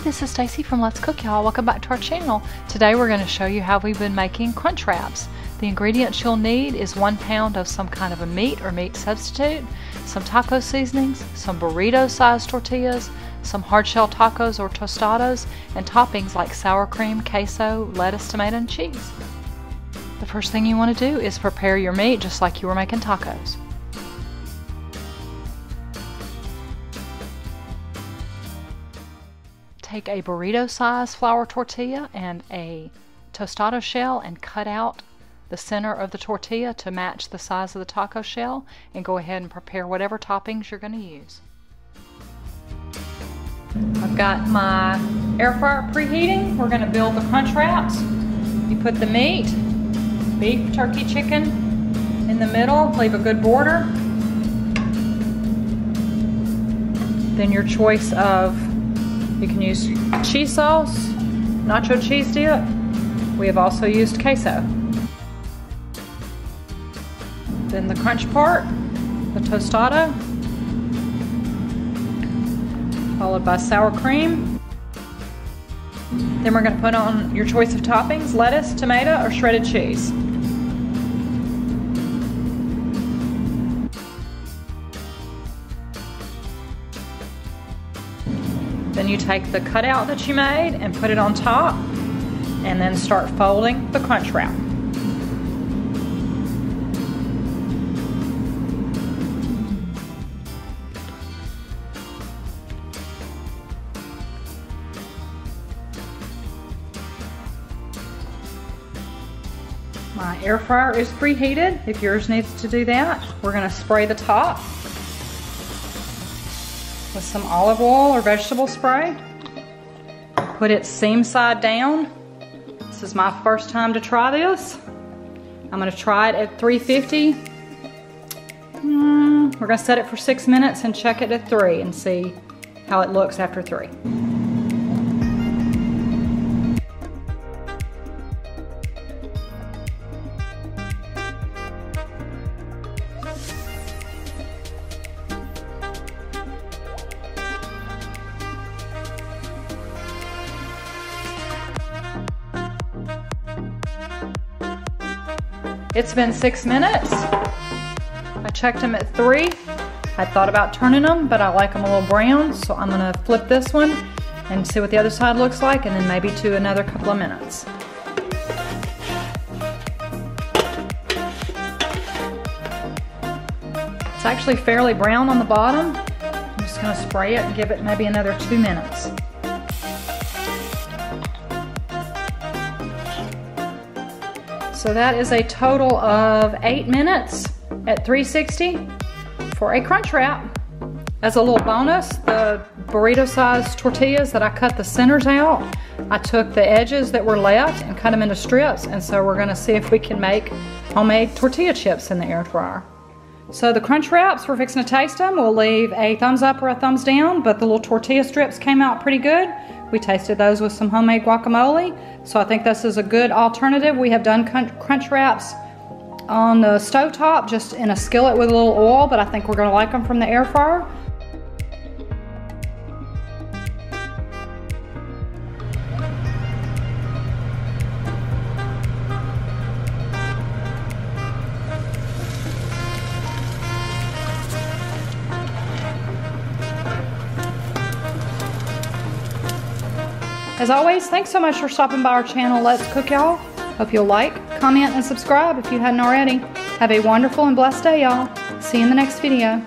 this is Stacy from Let's Cook, y'all. Welcome back to our channel. Today we're going to show you how we've been making CrunchWraps. The ingredients you'll need is 1 pound of some kind of a meat or meat substitute, some taco seasonings, some burrito-sized tortillas, some hard-shell tacos or tostadas, and toppings like sour cream, queso, lettuce, tomato, and cheese. The first thing you want to do is prepare your meat just like you were making tacos. Take a burrito-sized flour tortilla and a tostada shell and cut out the center of the tortilla to match the size of the taco shell, and go ahead and prepare whatever toppings you're going to use. I've got my air fryer preheating. We're going to build the CrunchWraps. You put the meat, beef, turkey, chicken in the middle, leave a good border. Then your choice of, you can use cheese sauce, nacho cheese dip. We have also used queso. Then the crunch part, the tostada, followed by sour cream. Then we're going to put on your choice of toppings, lettuce, tomato, or shredded cheese. Then you take the cutout that you made and put it on top, and then start folding the crunch wrap. My air fryer is preheated. If yours needs to do that, we're going to spray the top with some olive oil or vegetable spray. Put it seam side down. This is my first time to try this. I'm going to try it at 350. We're going to set it for 6 minutes and check it at 3 and see how it looks after 3. It's been 6 minutes. I checked them at 3. I thought about turning them, but I like them a little brown, so I'm gonna flip this one and see what the other side looks like, and then maybe to another couple of minutes. It's actually fairly brown on the bottom. I'm just gonna spray it and give it maybe another 2 minutes. So that is a total of 8 minutes at 360 for a crunch wrap. As a little bonus, the burrito-sized tortillas that I cut the centers out, I took the edges that were left and cut them into strips, and so we're gonna see if we can make homemade tortilla chips in the air fryer. So the crunch wraps, we're fixing to taste them. We'll leave a thumbs up or a thumbs down, but the little tortilla strips came out pretty good. We tasted those with some homemade guacamole, so I think this is a good alternative. We have done crunch wraps on the stovetop, just in a skillet with a little oil, but I think we're gonna like them from the air fryer. As always, thanks so much for stopping by our channel, Let's Cook, y'all. Hope you'll like, comment, and subscribe if you hadn't already. Have a wonderful and blessed day, y'all. See you in the next video.